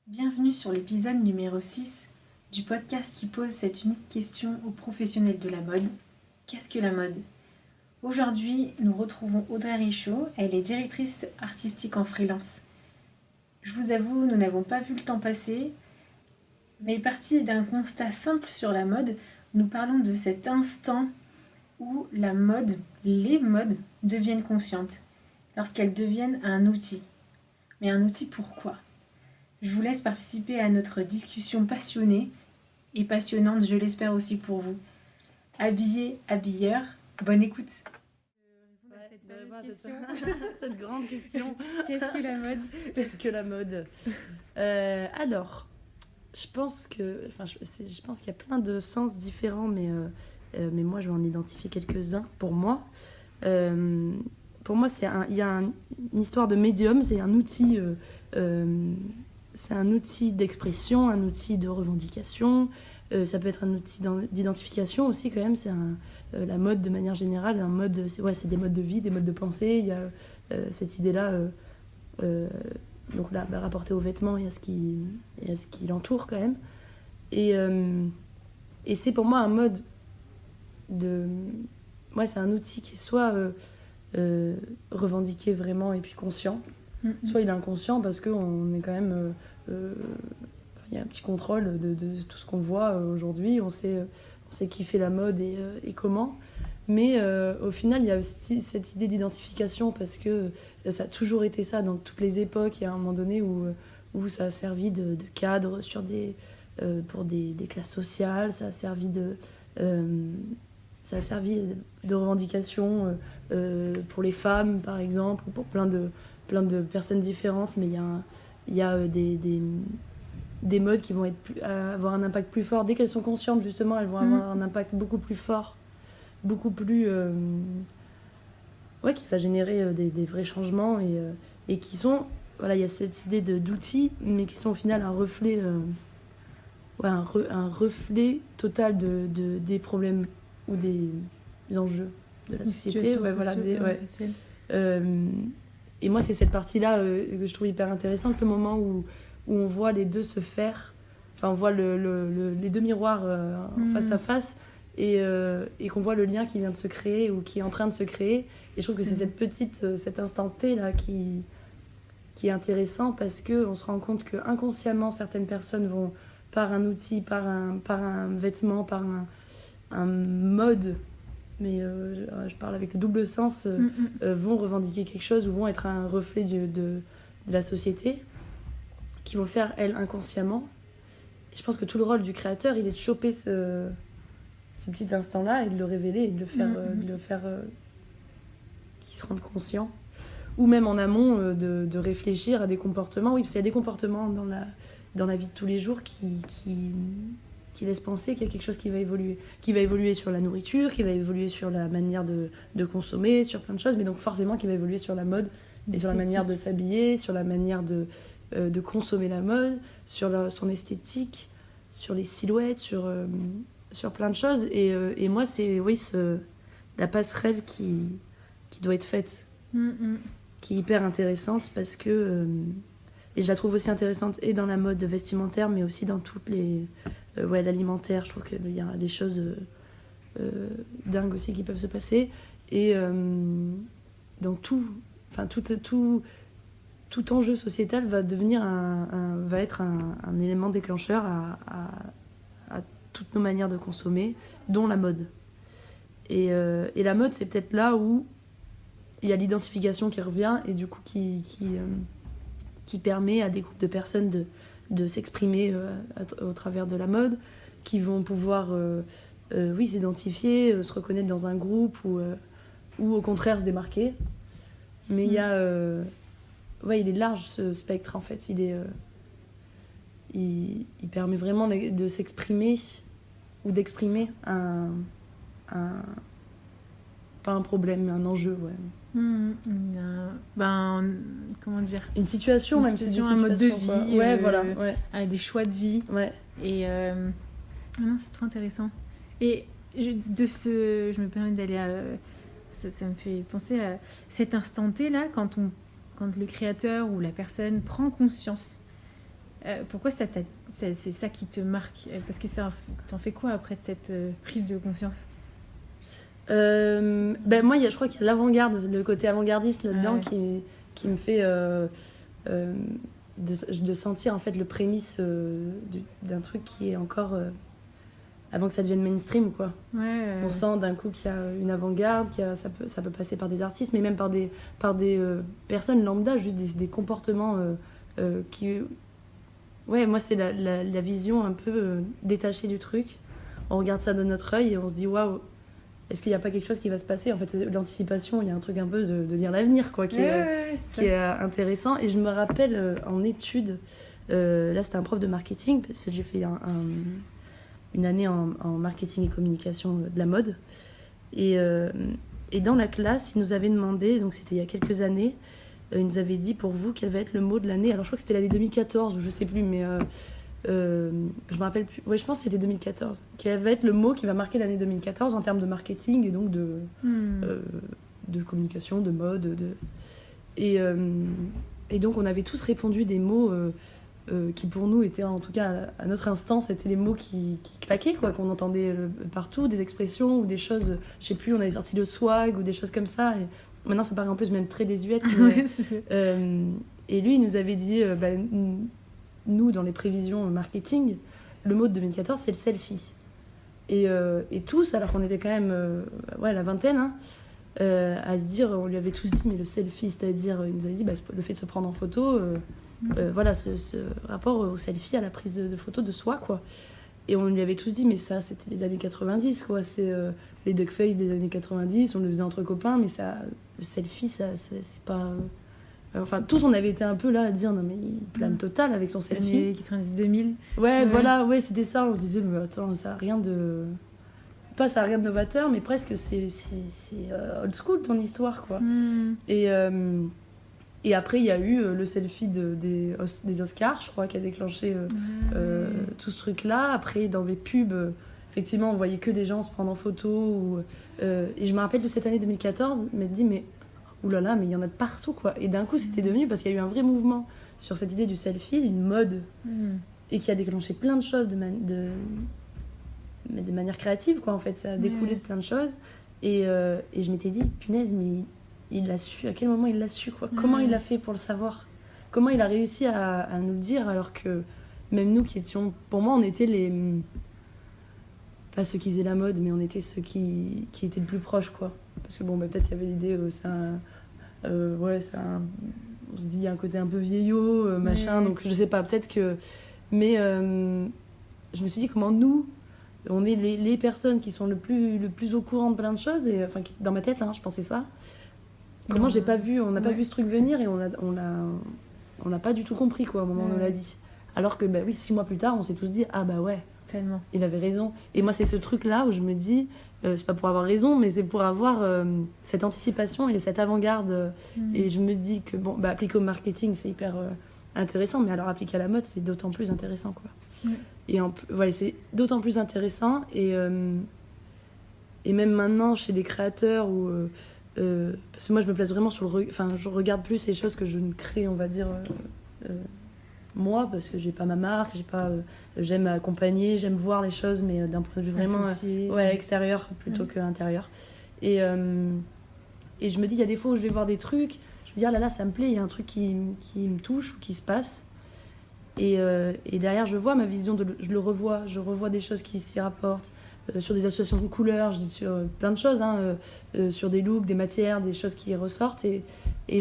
Bienvenue sur l'épisode numéro 6 du podcast qui pose cette unique question aux professionnels de la mode. Qu'est-ce que la mode? Aujourd'hui, nous retrouvons Audrey Richaud, elle est directrice artistique en freelance. Je vous avoue, nous n'avons pas vu le temps passer, mais parti d'un constat simple sur la mode, nous parlons de cet instant où la mode, les modes, deviennent conscientes, lorsqu'elles deviennent un outil. Mais un outil pourquoi? Je vous laisse participer à notre discussion passionnée et passionnante, je l'espère aussi pour vous. Habillés, habilleurs, bonne écoute. Cette grande question. Qu'est-ce que la mode? Qu'est-ce que la mode? Alors, je pense qu'il y a plein de sens différents, mais moi, je vais en identifier quelques-uns pour moi. Pour moi, il y a une histoire de médium, c'est un outil. C'est un outil d'expression, un outil de revendication. Ça peut être un outil d'identification aussi quand même. La mode de manière générale, c'est des modes de vie, des modes de pensée. Il y a cette idée-là, donc là, rapportée aux vêtements et à ce qui l'entoure quand même. Et c'est pour moi un mode de... Ouais, c'est un outil qui est soit revendiqué vraiment et puis conscient, soit il est inconscient parce qu'on est quand même... il y a un petit contrôle de tout ce qu'on voit aujourd'hui. On sait qui fait la mode et comment. Mais au final, il y a aussi cette idée d'identification parce que ça a toujours été ça dans toutes les époques. Il y a un moment donné où ça a servi de cadre pour des classes sociales. Ça a servi de revendication pour les femmes, par exemple, ou pour plein de personnes différentes. Mais il y a des modes qui vont avoir un impact plus fort. Dès qu'elles sont conscientes, justement, elles vont avoir un impact beaucoup plus fort, beaucoup plus... qui va générer des vrais changements et qui sont... Voilà, il y a cette idée d'outils, mais qui sont au final un reflet... un reflet total des problèmes ou des enjeux de la société. Et moi, c'est cette partie-là que je trouve hyper intéressante, le moment où on voit les deux se faire. Enfin, on voit les deux miroirs face à face et qu'on voit le lien qui vient de se créer ou qui est en train de se créer. Et je trouve que c'est cet instant T là qui est intéressant parce qu'on se rend compte qu'inconsciemment, certaines personnes vont, par un outil, par un vêtement, par un mode, mais je parle avec le double sens, vont revendiquer quelque chose ou vont être un reflet de la société, qui vont le faire, elles, inconsciemment. Et je pense que tout le rôle du créateur, il est de choper ce petit instant-là et de le révéler et de le faire qu'ils se rendent conscients. Ou même en amont, de réfléchir à des comportements. Oui, parce qu'il y a des comportements dans la vie de tous les jours qui laissent penser qu'il y a quelque chose qui va évoluer. Qui va évoluer sur la nourriture, qui va évoluer sur la manière de consommer, sur plein de choses, mais donc forcément qui va évoluer sur la mode, et sur la manière de s'habiller, sur la manière de consommer la mode, sur son esthétique, sur les silhouettes, sur plein de choses. Et moi, c'est la passerelle qui doit être faite, qui est hyper intéressante parce que... et je la trouve aussi intéressante et dans la mode vestimentaire, mais aussi dans toutes les... l'alimentaire, je trouve qu'il y a des choses dingues aussi qui peuvent se passer. Et dans tout enjeu sociétal va devenir va être un élément déclencheur à toutes nos manières de consommer, dont la mode. Et la mode, c'est peut-être là où il y a l'identification qui revient et du coup qui permet à des groupes de personnes de s'exprimer au travers de la mode, qui vont pouvoir s'identifier, se reconnaître dans un groupe ou au contraire se démarquer. Mais il y a... il est large ce spectre en fait. Il permet vraiment de s'exprimer ou d'exprimer pas un problème, mais un enjeu. Comment dire, une situation, même si c'est un mode de vie, avec des choix de vie. Et non, c'est trop intéressant. Et je me permets d'aller à... Ça me fait penser à cet instant T là, quand le créateur ou la personne prend conscience Pourquoi c'est ça qui te marque? Parce que t'en fais quoi après de cette prise de conscience? Moi, je crois qu'il y a l'avant-garde, le côté avant-gardiste là-dedans qui me fait de sentir en fait le prémisse d'un truc qui est encore avant que ça devienne mainstream, quoi. On sent d'un coup qu'il y a une avant-garde, ça peut passer par des artistes, mais même par des personnes lambda, juste des comportements qui... Ouais, moi, c'est la vision un peu détachée du truc. On regarde ça de notre œil et on se dit, waouh, est-ce qu'il n'y a pas quelque chose qui va se passer? En fait, c'est l'anticipation, il y a un truc un peu de lire l'avenir, quoi, qui est intéressant. Et je me rappelle en études, là, c'était un prof de marketing, parce que j'ai fait une année en marketing et communication de la mode. Et dans la classe, il nous avait demandé, donc c'était il y a quelques années, il nous avait dit pour vous quel va être le mot de l'année. Alors je crois que c'était l'année 2014 ou je sais plus, mais je me rappelle plus. Ouais, je pense que c'était 2014. Quel va être le mot qui va marquer l'année 2014 en termes de marketing et donc de communication, de mode. Et donc on avait tous répondu des mots qui pour nous étaient, en tout cas à notre instant, c'était les mots qui claquaient, quoi, qu'on entendait partout, des expressions ou des choses, je sais plus, on avait sorti le swag ou des choses comme ça. Et maintenant ça paraît un peu même très désuète. Mais, et lui il nous avait dit, nous dans les prévisions marketing, le mot de 2014 c'est le selfie. Et tous, alors qu'on était quand même la vingtaine, hein, à se dire, on lui avait tous dit, mais le selfie, c'est-à-dire, il nous avait dit le fait de se prendre en photo, voilà, ce rapport au selfie, à la prise de photos de soi, quoi. Et on lui avait tous dit, mais ça, c'était les années 90, quoi. C'est les duckface des années 90, on le faisait entre copains, mais ça, le selfie, ça, c'est pas... Enfin, tous, on avait été un peu là à dire, non, mais il plane total avec son selfie. 90-2000. Ouais, voilà, ouais, c'était ça. On se disait, mais attends, ça a rien de... Pas ça a rien de novateur, mais presque c'est old school ton histoire, quoi. Et après, il y a eu le selfie des Oscars, je crois, qui a déclenché tout ce truc-là. Après, dans les pubs, effectivement, on voyait que des gens se prendre en photo. Et je me rappelle de cette année 2014, je me dis, mais oulala, mais il y en a de partout, quoi. Et d'un coup, c'était devenu, parce qu'il y a eu un vrai mouvement sur cette idée du selfie, une mode, et qui a déclenché plein de choses de manière créative, quoi, en fait. Ça a découlé de plein de choses. Et je m'étais dit, punaise, mais il l'a su, à quel moment il l'a su, quoi. Comment il a fait pour le savoir? Comment il a réussi à nous le dire, alors que même nous qui étions... Pour moi, on était pas ceux qui faisaient la mode, mais on était ceux qui étaient le plus proches, quoi. Parce que bon, peut-être il y avait l'idée, on se dit, il y a un côté un peu vieillot, machin, donc je sais pas, peut-être que... Mais je me suis dit, comment nous, on est les personnes qui sont le plus au courant de plein de choses, et enfin, dans ma tête, hein, je pensais ça. Comment j'ai pas vu, on n'a pas vu ce truc venir, et on l'a pas du tout compris, quoi, au moment où on l'a dit. Alors que, 6 mois plus tard, on s'est tous dit, ah bah ouais, tellement. Il avait raison. Et moi, c'est ce truc-là où je me dis, c'est pas pour avoir raison, mais c'est pour avoir cette anticipation et cette avant-garde. Et je me dis que, appliqué au marketing, c'est hyper intéressant, mais alors appliqué à la mode, c'est d'autant plus intéressant, quoi. Et c'est d'autant plus intéressant. Et même maintenant, chez des créateurs, parce que moi, je me place vraiment sur je regarde plus les choses que je ne crée, on va dire... moi, parce que j'ai pas ma marque, j'aime accompagner, j'aime voir les choses, mais d'un point de vue vraiment extérieur plutôt qu'intérieur. Et je me dis, il y a des fois où je vais voir des trucs, je me dis, ah là là, ça me plaît, il y a un truc qui me touche ou qui se passe. Et derrière, je vois ma vision, je revois des choses qui s'y rapportent, sur des associations de couleurs, je dis sur plein de choses, sur des looks, des matières, des choses qui ressortent. Et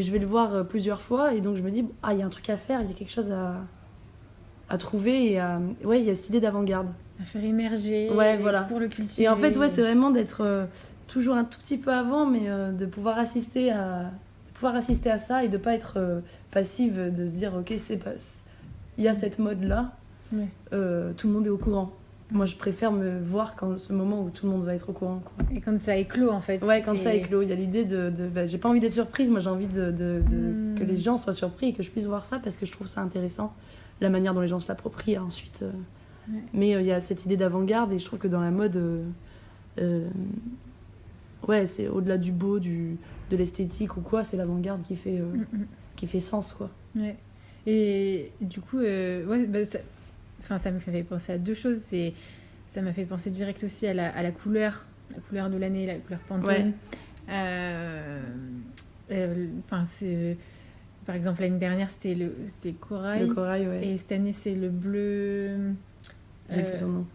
je vais le voir plusieurs fois, et donc je me dis, il y a un truc à faire, il y a quelque chose à trouver, et il y a cette idée d'avant-garde. À faire émerger, pour le cultiver. Et en fait, c'est vraiment d'être toujours un tout petit peu avant, mais de pouvoir assister à ça, et de pas être passive, de se dire, ok, il y a cette mode-là, tout le monde est au courant. Moi, je préfère me voir quand ce moment où tout le monde va être au courant, quoi. Et quand ça éclot, en fait. Ouais, quand ça éclot, il y a l'idée j'ai pas envie d'être surprise, moi j'ai envie que les gens soient surpris et que je puisse voir ça, parce que je trouve ça intéressant, la manière dont les gens se l'approprient ensuite. Mais il y a cette idée d'avant-garde, et je trouve que dans la mode, c'est au-delà du beau, de l'esthétique ou quoi, c'est l'avant-garde qui fait sens, quoi. Ouais. Et du coup, ouais, bah, ça me fait penser à deux choses. Ça m'a fait penser direct aussi à la couleur de l'année, la couleur Pantone. C'est... Par exemple, l'année dernière, c'était le corail. Le corail, ouais. Et cette année, c'est le bleu... J'ai plus son nom.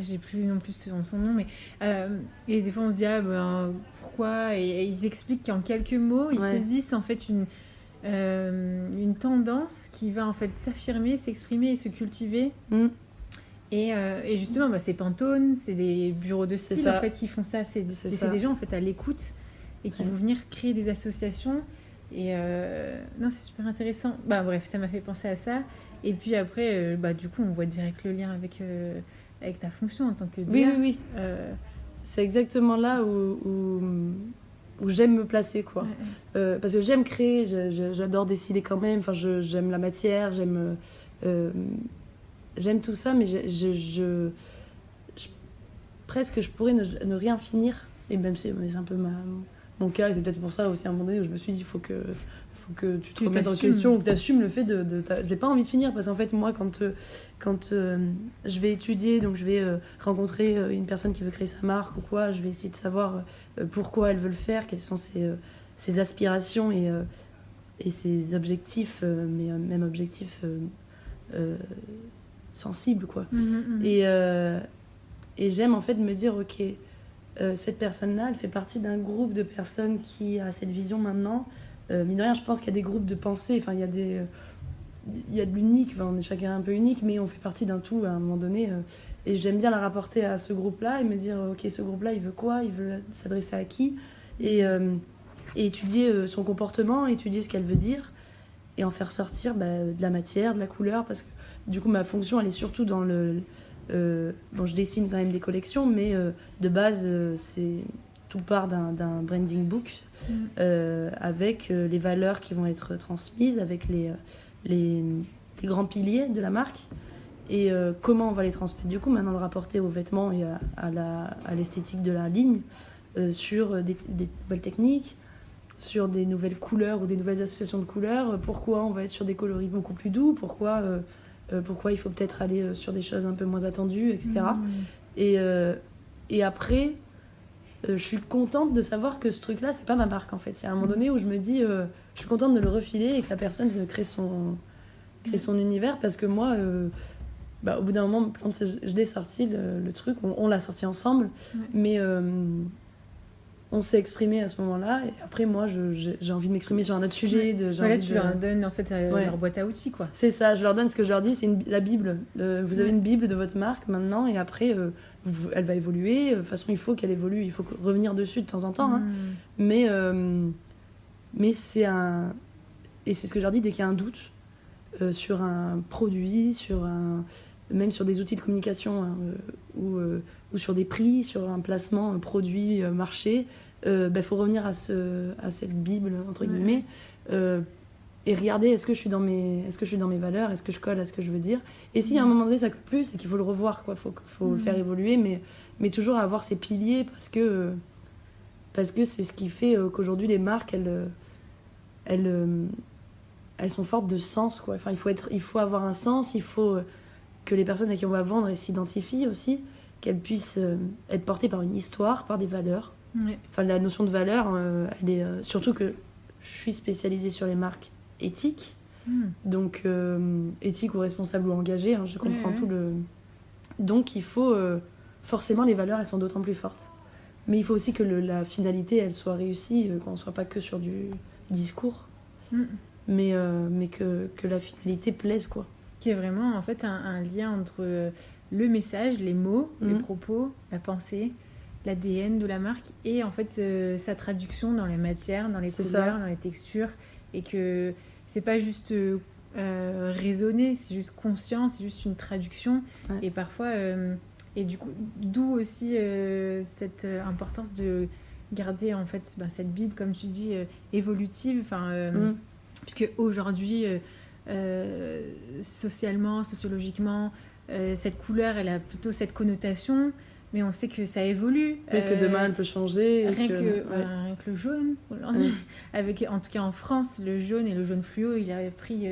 J'ai plus non plus son nom, mais... et des fois, on se dit, pourquoi et ils expliquent qu'en quelques mots, ils saisissent en fait une tendance qui va en fait s'affirmer, s'exprimer et se cultiver. Et justement, c'est Pantone, c'est des bureaux de style en fait, qui font ça. C'est des gens en fait, à l'écoute et qui vont venir créer des associations. Et non, c'est super intéressant. Bref, ça m'a fait penser à ça. Et puis après, du coup, on voit direct le lien avec ta fonction en tant que DA. Oui. C'est exactement là où j'aime me placer, quoi. Parce que j'aime créer, j'adore décider quand même. Enfin, j'aime la matière, j'aime tout ça, mais presque je pourrais ne rien finir. Et même c'est un peu mon cas, et c'est peut-être pour ça aussi à un moment donné où je me suis dit il faut que tu te remettes en question, que tu assumes le fait j'ai pas envie de finir, parce qu'en fait moi quand je vais étudier, donc je vais rencontrer une personne qui veut créer sa marque ou quoi, je vais essayer de savoir pourquoi elle veut le faire, quelles sont ses aspirations et ses objectifs, mais même objectifs sensibles, quoi. Et j'aime en fait me dire ok, cette personne-là, elle fait partie d'un groupe de personnes qui a cette vision maintenant. Mine de rien, je pense qu'il y a des groupes de pensée, enfin, il y a de l'unique, enfin, on est chacun un peu unique, mais on fait partie d'un tout à un moment donné. Et j'aime bien la rapporter à ce groupe-là et me dire, ok, ce groupe-là, il veut quoi ? Il veut s'adresser à qui ? Et étudier son comportement, étudier ce qu'elle veut dire, et en faire sortir de la matière, de la couleur, parce que du coup, ma fonction, elle est surtout dans je dessine quand même des collections, mais de base, tout part d'un branding book avec les valeurs qui vont être transmises, avec les grands piliers de la marque et comment on va les transmettre. Du coup, maintenant, le rapporter aux vêtements et à l'esthétique de la ligne sur des nouvelles techniques, sur des nouvelles couleurs ou des nouvelles associations de couleurs. Pourquoi on va être sur des coloris beaucoup plus doux, pourquoi il faut peut-être aller sur des choses un peu moins attendues, etc. Et après, je suis contente de savoir que ce truc-là, c'est pas ma marque, en fait. Il y a un moment donné où je me dis, je suis contente de le refiler et que la personne crée son univers, parce que moi, au bout d'un moment, quand je l'ai sorti, le truc, on l'a sorti ensemble, mais on s'est exprimé à ce moment-là, et après moi j'ai envie de m'exprimer sur un autre sujet. Tu leur donnes en fait leur boîte à outils, quoi. C'est ça, je leur donne ce que je leur dis, c'est la Bible. Vous avez une Bible de votre marque maintenant, et après elle va évoluer. De toute façon, il faut qu'elle évolue, il faut revenir dessus de temps en temps. Mais c'est et c'est ce que je leur dis dès qu'il y a un doute sur un produit, même sur des outils de communication ou sur des prix, sur un placement, produit, marché, faut revenir à cette Bible, entre guillemets, et regarder est-ce que je suis dans mes valeurs, est-ce que je colle à ce que je veux dire. Et si à un moment donné ça colle plus, c'est qu'il faut le revoir, quoi. Faut le faire évoluer, mais toujours avoir ces piliers, parce que c'est ce qui fait qu'aujourd'hui les marques, elles sont fortes de sens, quoi. Enfin, il faut avoir un sens, il faut que les personnes à qui on va vendre, elles s'identifient aussi, qu'elles puissent être portées par une histoire, par des valeurs. Enfin, la notion de valeur, elle est surtout que je suis spécialisée sur les marques éthiques, donc éthique ou responsable ou engagée, je comprends tout le... Donc il faut forcément, les valeurs, elles sont d'autant plus fortes, mais il faut aussi que la finalité, elle soit réussie, qu'on ne soit pas que sur du discours, mais que la finalité plaise, quoi. Qui est vraiment en fait un lien entre le message, les mots, les propos, la pensée, l'ADN de la marque, et en fait sa traduction dans les matières, dans les couleurs, dans les textures, et que c'est pas juste raisonner, c'est juste conscient, c'est juste une traduction. Et parfois et du coup, d'où aussi cette importance de garder en fait cette Bible, comme tu dis, évolutive, puisque aujourd'hui socialement, sociologiquement, cette couleur, elle a plutôt cette connotation, mais on sait que ça évolue. Et que demain, elle peut changer. Rien que le jaune, aujourd'hui. En tout cas, en France, le jaune et le jaune fluo, il a pris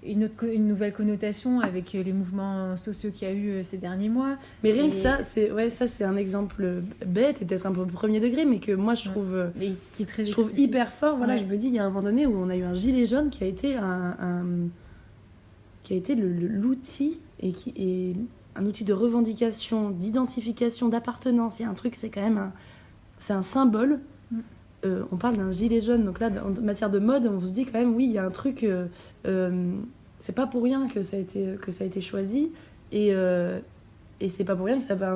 une nouvelle connotation avec les mouvements sociaux qu'il y a eu ces derniers mois. Mais rien que ça, c'est un exemple bête et peut-être un peu premier degré, mais que moi je trouve, qui est très hyper fort. Voilà, je me dis, il y a un moment donné où on a eu un gilet jaune qui a été qui a été l'outil et qui est un outil de revendication, d'identification, d'appartenance. Il y a un truc, c'est quand même c'est un symbole. On parle d'un gilet jaune, donc là, en matière de mode, on se dit quand même, oui, il y a un truc, c'est pas pour rien que ça a été choisi, et c'est pas pour rien que ça va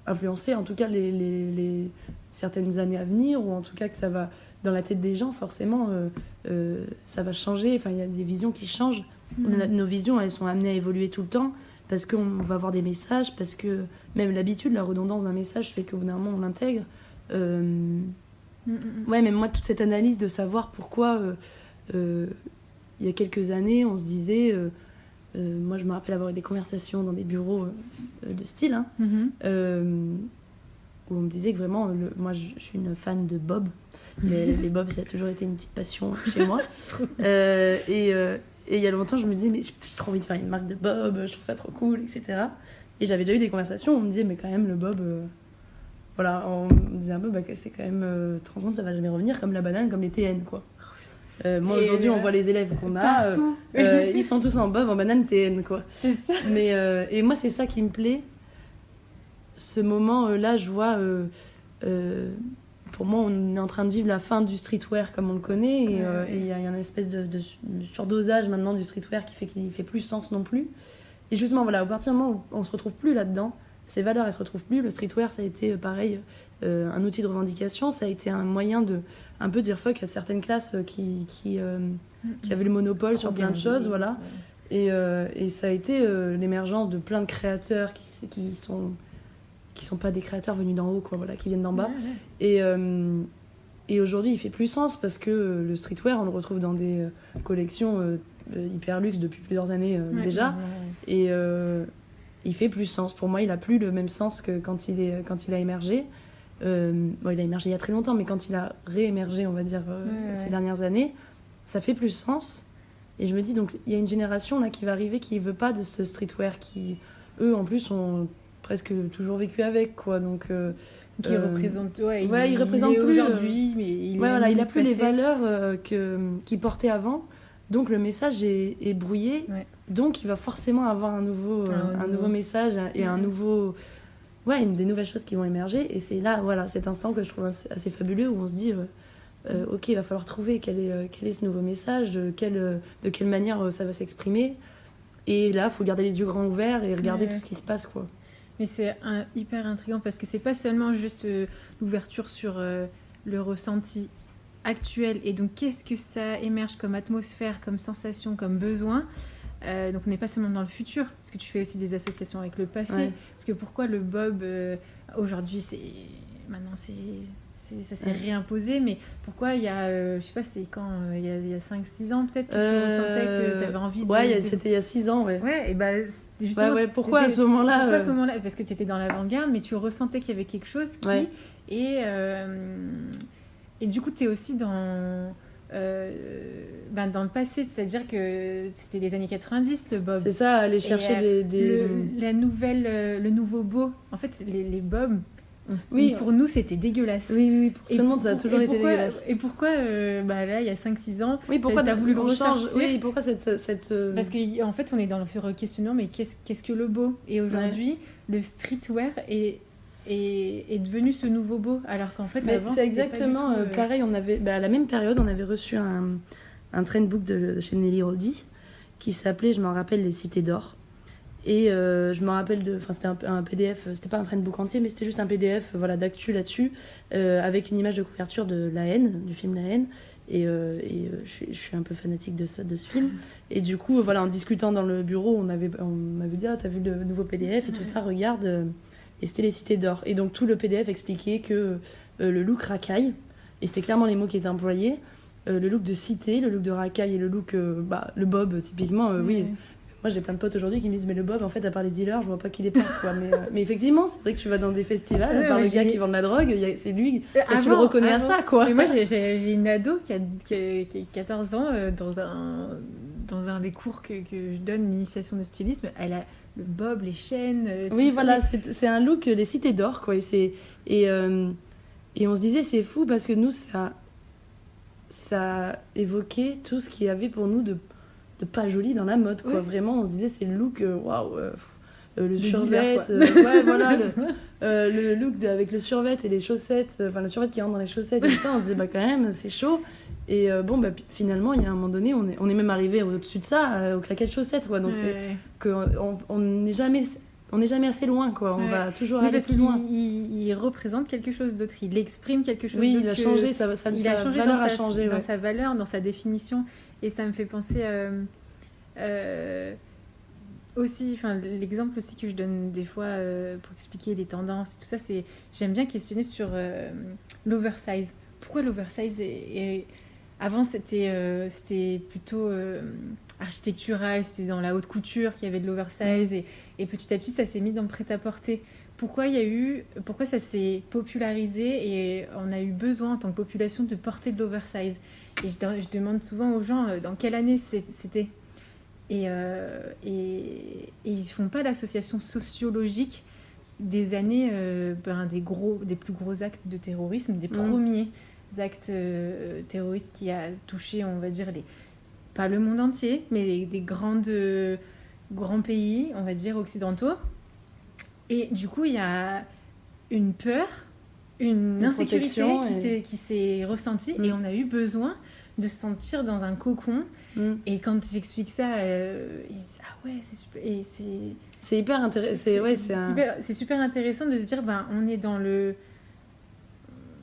influencer en tout cas les certaines années à venir, ou en tout cas que ça va, dans la tête des gens, forcément, ça va changer, enfin, il y a des visions qui changent. Nos visions, elles sont amenées à évoluer tout le temps, parce qu'on va avoir des messages, parce que même l'habitude, la redondance d'un message fait qu'au bout d'un moment, on l'intègre. Ouais, mais moi toute cette analyse de savoir pourquoi il y a quelques années on se disait moi je me rappelle avoir eu des conversations dans des bureaux de style hein, où on me disait que vraiment moi je suis une fan de Bob. Les Bobs, ça a toujours été une petite passion chez moi. Et il y a longtemps je me disais mais j'ai trop envie de faire une marque de Bob, je trouve ça trop cool, etc. Et j'avais déjà eu des conversations où on me disait mais quand même le Bob voilà, on me disait un peu que c'est quand même 30 ans, ça va jamais revenir, comme la banane, comme les TN, quoi. Moi, aujourd'hui, on voit les élèves qu'on a, ils sont tous en bob, en banane, TN, quoi. C'est ça. Mais, et moi, c'est ça qui me plaît. Ce moment-là, je vois... pour moi, on est en train de vivre la fin du streetwear comme on le connaît, et il y a une espèce de surdosage maintenant du streetwear qui fait qu'il fait plus sens non plus. Et justement, voilà, à partir du moment où on se retrouve plus là-dedans, ces valeurs, elles se retrouvent plus. Le streetwear, ça a été pareil, un outil de revendication. Ça a été un moyen de un peu dire fuck à certaines classes qui avaient le monopole sur plein de choses, voilà. Et ça a été l'émergence de plein de créateurs qui sont pas des créateurs venus d'en haut, quoi, voilà, qui viennent d'en bas. Et aujourd'hui, il fait plus sens parce que le streetwear, on le retrouve dans des collections hyper luxe depuis plusieurs années déjà. Et il fait plus sens. Pour moi, il a plus le même sens que quand il a émergé. Bon, il a émergé il y a très longtemps, mais quand il a réémergé, on va dire, ces dernières années, ça fait plus sens. Et je me dis, donc, il y a une génération là qui va arriver qui veut pas de ce streetwear, qui, eux, en plus, ont presque toujours vécu avec, quoi. Donc, qui représente... il représente plus aujourd'hui, mais il il a plus les valeurs qu'il portait avant. Donc, le message est brouillé. Ouais. Donc, il va forcément avoir un nouveau message et un nouveau... Ouais, des nouvelles choses qui vont émerger. Et c'est là, voilà, cet instant que je trouve assez fabuleux, où on se dit, ok, il va falloir trouver quel est ce nouveau message, de quelle manière ça va s'exprimer. Et là, il faut garder les yeux grands ouverts et regarder tout ce qui se passe, quoi. Mais c'est hyper intriguant parce que c'est pas seulement juste l'ouverture sur le ressenti actuel. Et donc, qu'est-ce que ça émerge comme atmosphère, comme sensation, comme besoin. Donc on n'est pas seulement dans le futur, parce que tu fais aussi des associations avec le passé. Ouais. Parce que pourquoi le bob, aujourd'hui, maintenant ça s'est réimposé, mais pourquoi il y a, je sais pas, c'est quand, il y a 5-6 ans peut-être, que tu ressentais que tu avais envie de... Ouais, c'était il y a 6 ans, ouais. Ouais, et bah justement... Pourquoi à ce moment-là Pourquoi à ce moment-là? Parce que tu étais dans l'avant-garde, mais tu ressentais qu'il y avait quelque chose qui... Ouais. Et du coup, tu es aussi dans le passé, c'est-à-dire que c'était les années 90, le bob. C'est ça, aller chercher le nouveau beau. En fait, les bobs, pour nous, c'était dégueulasse. Oui, pour tout le monde, ça a toujours été dégueulasse. Et pourquoi, là, il y a 5-6 ans, pourquoi t'as voulu le ressortir? Oui, pourquoi cette... Parce qu'en fait, on est dans le questionnement, mais qu'est-ce que le beau? Et aujourd'hui, le streetwear est devenu ce nouveau beau, alors qu'en fait avant, c'est exactement pas du tout, pareil. On avait à la même période on avait reçu un trendbook de chez Nelly Rodi qui s'appelait, je m'en rappelle, Les Cités d'Or, et je me rappelle c'était un PDF, c'était pas un trendbook entier mais c'était juste un PDF d'actu là-dessus, avec une image de couverture de La Haine, du film La Haine, et je suis un peu fanatique de ce film, et du coup en discutant dans le bureau on m'avait dit t'as vu le nouveau PDF et tout ça, regarde. Et c'était Les Cités d'Or. Et donc tout le PDF expliquait que le look racaille, et c'était clairement les mots qui étaient employés, le look de cité, le look de racaille et le look, le bob typiquement, oui, moi j'ai plein de potes aujourd'hui qui me disent mais le bob en fait à part les dealers je vois pas qui les porte quoi. Mais effectivement c'est vrai que tu vas dans des festivals à part le gars qui vend de la drogue c'est lui tu le reconnais à ça quoi. Mais moi j'ai une ado qui a 14 ans dans un des cours que je donne, l'initiation de stylisme, elle a le bob, les chaînes. Oui voilà, c'est un look les cités d'or quoi, et on se disait c'est fou parce que nous ça évoquait tout ce qu'il y avait pour nous de pas joli dans la mode quoi. Ouais. Vraiment on se disait c'est le look waouh, le survêt ouais voilà le look avec le survêt et les chaussettes, enfin le survêt qui rentre dans les chaussettes et tout ça, on se disait bah quand même c'est chaud. Et bon bah finalement il y a un moment donné on est même arrivé au-dessus de ça aux claquettes chaussettes quoi. Donc c'est que on n'est jamais assez loin quoi. On va toujours aller plus loin. Il représente quelque chose d'autre, il exprime quelque chose d'autre. Oui, il a changé, sa valeur a changé dans sa valeur, dans sa définition. Et ça me fait penser aussi, enfin l'exemple aussi que je donne des fois pour expliquer les tendances et tout ça, c'est j'aime bien questionner sur l'oversize. Pourquoi l'oversize avant c'était plutôt architectural, c'était dans la haute couture qu'il y avait de l'oversize et petit à petit ça s'est mis dans le prêt-à-porter. Pourquoi ça s'est popularisé et on a eu besoin en tant que population de porter de l'oversize. Et je demande souvent aux gens dans quelle année c'était. Et ils font pas l'association sociologique des années des plus gros actes de terrorisme, des premiers actes terroristes qui a touché, on va dire, pas le monde entier, mais des grands pays, on va dire, occidentaux. Et du coup, il y a une peur, une insécurité qui s'est ressentie et on a eu besoin de se sentir dans un cocon. Et quand j'explique ça, ils me disent « Ah ouais, c'est super !» Et c'est hyper intéressant. C'est super intéressant de se dire on est dans le...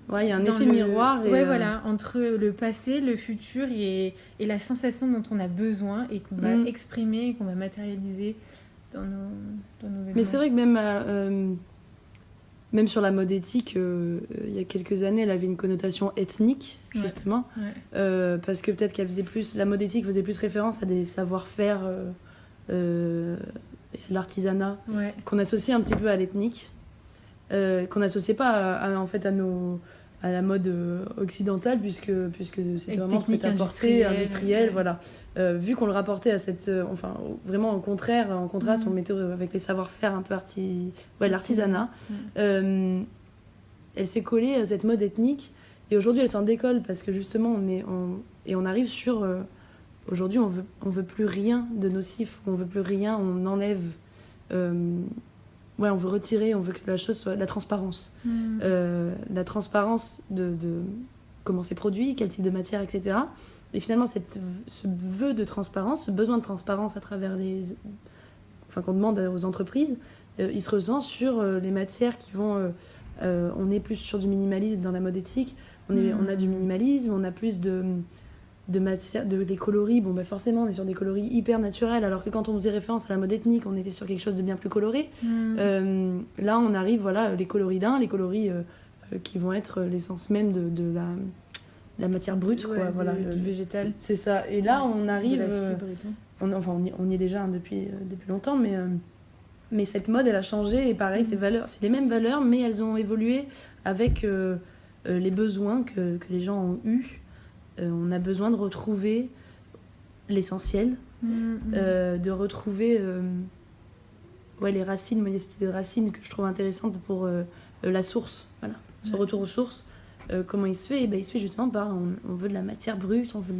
Ouais, il y a un effet miroir. Ouais, voilà, entre le passé, le futur et la sensation dont on a besoin et qu'on va exprimer, et qu'on va matérialiser dans nos vêtements. Mais c'est vrai que même sur la mode éthique, il y a quelques années, elle avait une connotation ethnique, justement. Ouais. Parce que peut-être la mode éthique faisait plus référence à des savoir-faire, l'artisanat, qu'on associe un petit peu à l'ethnique, qu'on n'associait pas à la mode occidentale, puisque c'était vraiment prêt-à-porter, industriel, voilà. Vu qu'on le rapportait à vraiment en contraste, on le mettait avec les savoir-faire un peu l'artisanat. Elle s'est collée à cette mode ethnique, et aujourd'hui elle s'en décolle, parce que justement on arrive sur... aujourd'hui on veut plus rien de nocif, on veut plus rien, on enlève... on veut retirer, on veut que la chose soit la transparence. La transparence de comment c'est produit, quel type de matière, etc. Et finalement, ce vœu de transparence, ce besoin de transparence à travers qu'on demande aux entreprises, il se ressent sur les matières qui vont... on est plus sur du minimalisme dans la mode éthique, on a du minimalisme, on a plus de matière, des coloris, forcément on est sur des coloris hyper naturels, alors que quand on faisait référence à la mode ethnique, on était sur quelque chose de bien plus coloré. Là on arrive, les coloris les coloris qui vont être l'essence même de la matière brute, du végétal. C'est ça, et là on arrive... on y est déjà depuis longtemps, mais cette mode elle a changé, et pareil, c'est les mêmes valeurs, mais elles ont évolué avec les besoins que les gens ont eus. On a besoin de retrouver l'essentiel, de retrouver les racines. Moi, il y a cette idée de racines que je trouve intéressante pour la source. Voilà. Ce retour aux sources, comment il se fait ? Il se fait justement par on veut de la matière brute, on veut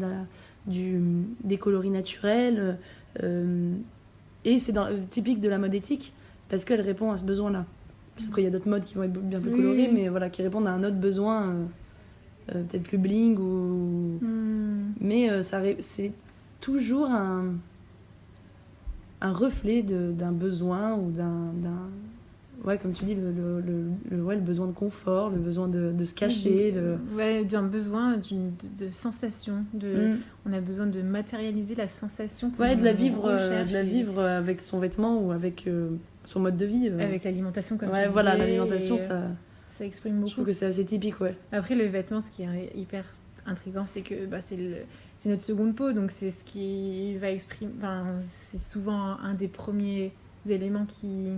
des coloris naturels. Et c'est typique de la mode éthique, parce qu'elle répond à ce besoin-là. Parce qu'après, il y a d'autres modes qui vont être bien plus colorés, mais qui répondent à un autre besoin. Peut-être plus bling mais c'est toujours un reflet d'un besoin ou comme tu dis le besoin de confort, le besoin de se cacher, d'un besoin de sensation, on a besoin de matérialiser la sensation, de la vivre avec son vêtement ou avec son mode de vie, avec l'alimentation, comme tu disais, l'alimentation, ça exprime beaucoup. Je trouve que c'est assez typique, Après, le vêtement, ce qui est hyper intriguant, c'est que c'est notre seconde peau, donc c'est ce qui va exprimer. Enfin, c'est souvent un des premiers éléments qui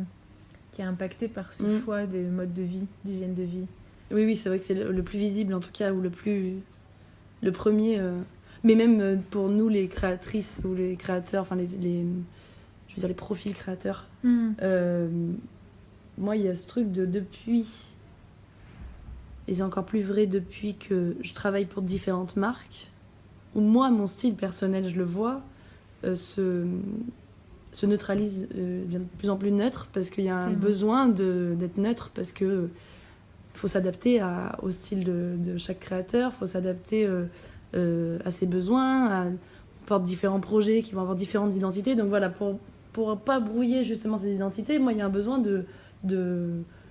est impacté par ce choix de mode de vie, d'hygiène de vie. Oui, c'est vrai que c'est le plus visible en tout cas, ou le premier. Mais même pour nous, les créatrices ou les créateurs, enfin je veux dire les profils créateurs. Moi, il y a ce truc de depuis, et c'est encore plus vrai depuis que je travaille pour différentes marques, où moi, mon style personnel, je le vois, se neutralise, devient de plus en plus neutre, parce qu'il y a un besoin d'être neutre, parce que faut s'adapter au style de chaque créateur, faut s'adapter à ses besoins, on porte différents projets qui vont avoir différentes identités, donc voilà, pour pas brouiller justement ces identités, moi, il y a un besoin de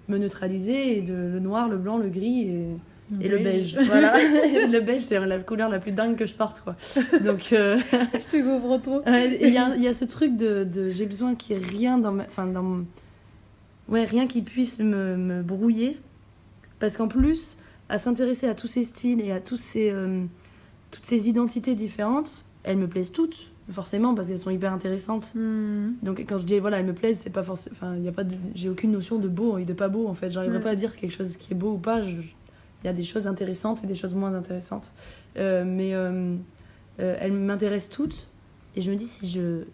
me neutraliser, et le noir, le blanc, le gris et le beige. Voilà. Le beige, c'est la couleur la plus dingue que je porte, quoi. Donc, je te comprends trop. Il y a ce truc de j'ai besoin qu'il n'y ait rien rien qui puisse me brouiller. Parce qu'en plus, à s'intéresser à tous ces styles et à toutes ces identités différentes, elles me plaisent toutes. Forcément, parce qu'elles sont hyper intéressantes. Donc quand je dis voilà, elles me plaisent, c'est pas forcément, enfin, y a pas j'ai aucune notion de beau et de pas beau en fait. J'arriverai pas à dire quelque chose qui est beau ou pas. Il y a des choses intéressantes et des choses moins intéressantes. Mais elles m'intéressent toutes. Et je me dis, si je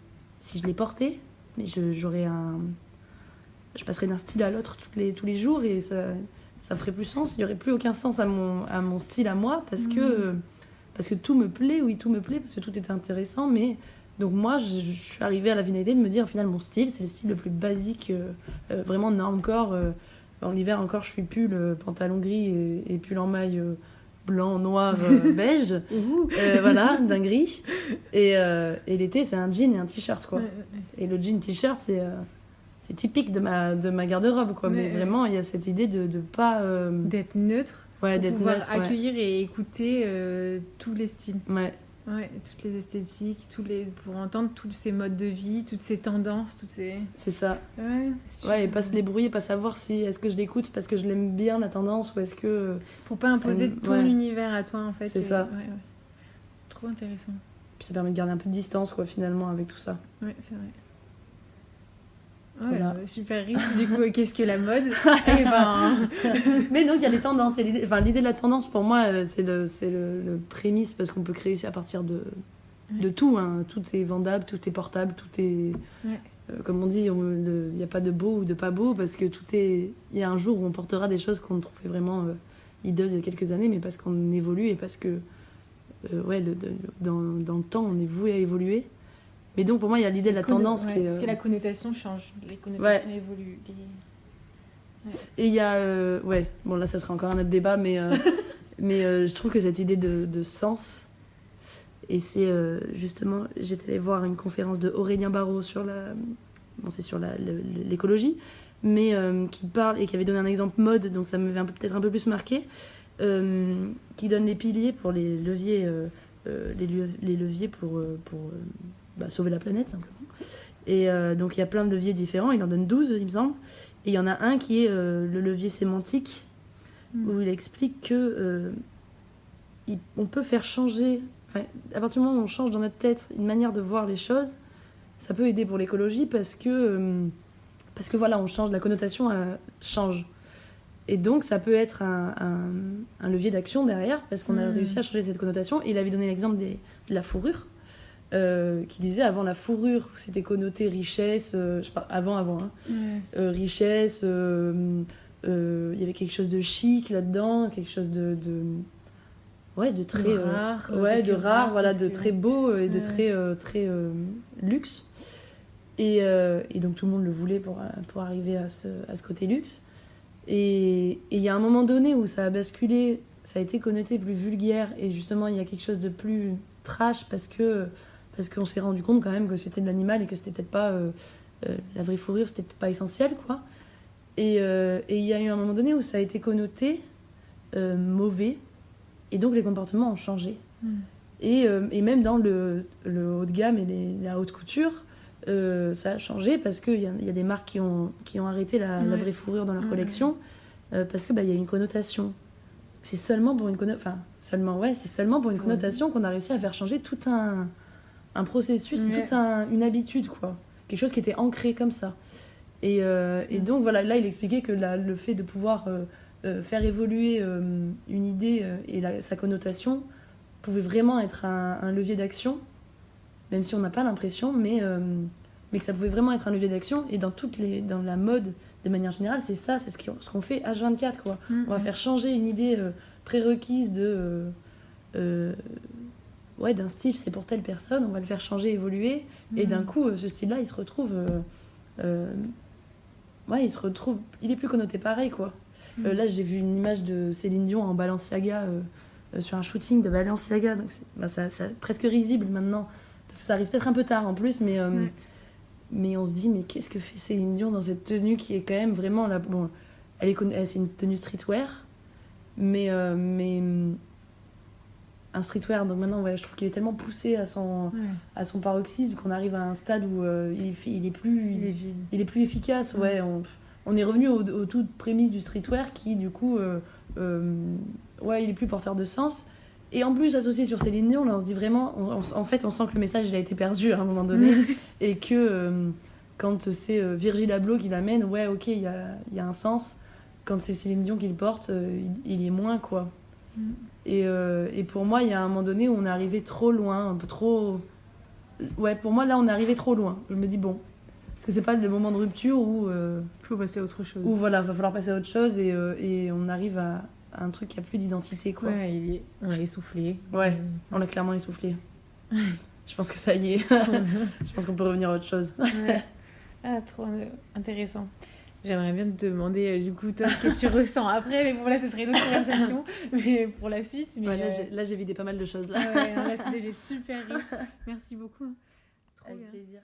les portais, je passerais d'un style à l'autre tous les jours et ça ferait plus sens. Il y aurait plus aucun sens à mon style à moi parce que tout me plaît, oui, tout me plaît, parce que tout est intéressant, mais donc moi, je suis arrivée à la finalité de me dire, au final, mon style, c'est le style le plus basique, vraiment normcore. En hiver encore, je suis pull, pantalon gris et pull en maille blanc, noir, beige, voilà, d'un gris. Et l'été, c'est un jean et un t-shirt, quoi. Et le jean t-shirt, c'est typique de ma garde-robe, quoi. Mais vraiment, il y a cette idée de pas... d'être neutre. Ouais, pour pouvoir accueillir et écouter tous les styles. Ouais, toutes les esthétiques, pour entendre tous ces modes de vie, toutes ces tendances, C'est ça. Ouais, et pas se les brouiller, pas savoir si est-ce que je l'écoute parce que je l'aime bien la tendance ou est-ce que... Pour pas imposer ton univers à toi, en fait. C'est ça. Ouais. Trop intéressant. Puis ça permet de garder un peu de distance, quoi, finalement, avec tout ça. Ouais, c'est vrai. Voilà. Super riche. Du coup, qu'est-ce que la mode Mais donc il y a les tendances. Et l'idée de la tendance, pour moi, c'est le prémisse parce qu'on peut créer à partir de tout. Hein. Tout est vendable, tout est portable, tout est... comme on dit, il n'y a pas de beau ou de pas beau parce que il y a un jour où on portera des choses qu'on trouvait vraiment hideuses il y a quelques années, mais parce qu'on évolue et parce que dans le temps, on est voué à évoluer. Mais donc pour moi il y a l'idée de la tendance qui est... Parce que la connotation change, les connotations évoluent. Et il y a... bon là ça sera encore un autre débat, mais je trouve que cette idée de sens, et c'est justement, j'étais allée voir une conférence de Aurélien Barraud sur l'écologie, mais qui parle, et qui avait donné un exemple mode, donc ça m'avait peut-être un peu plus marqué, qui donne les piliers pour les leviers, les leviers pour sauver la planète simplement. Et donc il y a plein de leviers différents, il en donne 12 il me semble, et il y en a un qui est le levier sémantique, où il explique que on peut faire changer, à partir du moment où on change dans notre tête une manière de voir les choses, ça peut aider pour l'écologie parce que voilà, on change, la connotation change. Et donc ça peut être un levier d'action derrière, parce qu'on a réussi à changer cette connotation. Et il avait donné l'exemple de la fourrure, qui disait avant la fourrure c'était connoté richesse, je sais pas, avant richesse, il y avait quelque chose de chic là-dedans, quelque chose de très rare, voilà, de très beau et de très luxe. Et donc tout le monde le voulait pour arriver à ce côté luxe. Et il y a un moment donné où ça a basculé, ça a été connoté plus vulgaire, et justement il y a quelque chose de plus trash parce qu'on s'est rendu compte quand même que c'était de l'animal et que c'était peut-être pas la vraie fourrure, c'était peut-être pas essentiel, quoi. Et il y a eu un moment donné où ça a été connoté mauvais, et donc les comportements ont changé. Et même dans le haut de gamme et la haute couture, ça a changé parce qu'il y a des marques qui ont arrêté la vraie fourrure dans leur collection, parce qu'il y a une connotation. c'est seulement pour une connotation qu'on a réussi à faire changer tout un processus, toute une habitude, quoi. Quelque chose qui était ancré comme ça. Et donc voilà, là il expliquait que le fait de pouvoir faire évoluer une idée sa connotation pouvait vraiment être un levier d'action, même si on n'a pas l'impression, mais que ça pouvait vraiment être un levier d'action. Et dans la mode, de manière générale, c'est ça, c'est ce qu'on fait H24, quoi. On va faire changer une idée prérequise d'un style, c'est pour telle personne, on va le faire changer, évoluer, et d'un coup, ce style-là, il se retrouve... il est plus connoté pareil, quoi. Là, j'ai vu une image de Céline Dion en Balenciaga, sur un shooting de Balenciaga, donc c'est presque risible maintenant, parce que ça arrive peut-être un peu tard en plus, mais on se dit, mais qu'est-ce que fait Céline Dion dans cette tenue qui est quand même vraiment... Bon, c'est une tenue streetwear, mais un streetwear, donc maintenant je trouve qu'il est tellement poussé à son paroxysme qu'on arrive à un stade où il est plus efficace. On est revenu aux toutes prémices du streetwear qui du coup il est plus porteur de sens, et en plus associé sur Céline Dion, là on se dit vraiment, en fait on sent que le message il a été perdu à un moment donné et que quand c'est Virgil Abloh qui l'amène, il y a un sens. Quand c'est Céline Dion qui le porte, il est moins, quoi. Et pour moi, il y a un moment donné où on est arrivé trop loin, un peu trop... pour moi, là, on est arrivé trop loin. Je me dis, bon, est-ce que c'est pas le moment de rupture où... Il faut passer à autre chose. Où, voilà, va falloir passer à autre chose et on arrive à un truc qui a plus d'identité, quoi. On l'a essoufflé. On l'a clairement essoufflé. Je pense que ça y est. Je pense qu'on peut revenir à autre chose. Trop intéressant. J'aimerais bien te demander, du coup, toi, ce que tu ressens après, mais bon, là, ce serait une autre conversation, mais pour la suite. Mais là, j'ai vidé pas mal de choses, là. Là, c'était super riche. Merci beaucoup. Avec plaisir.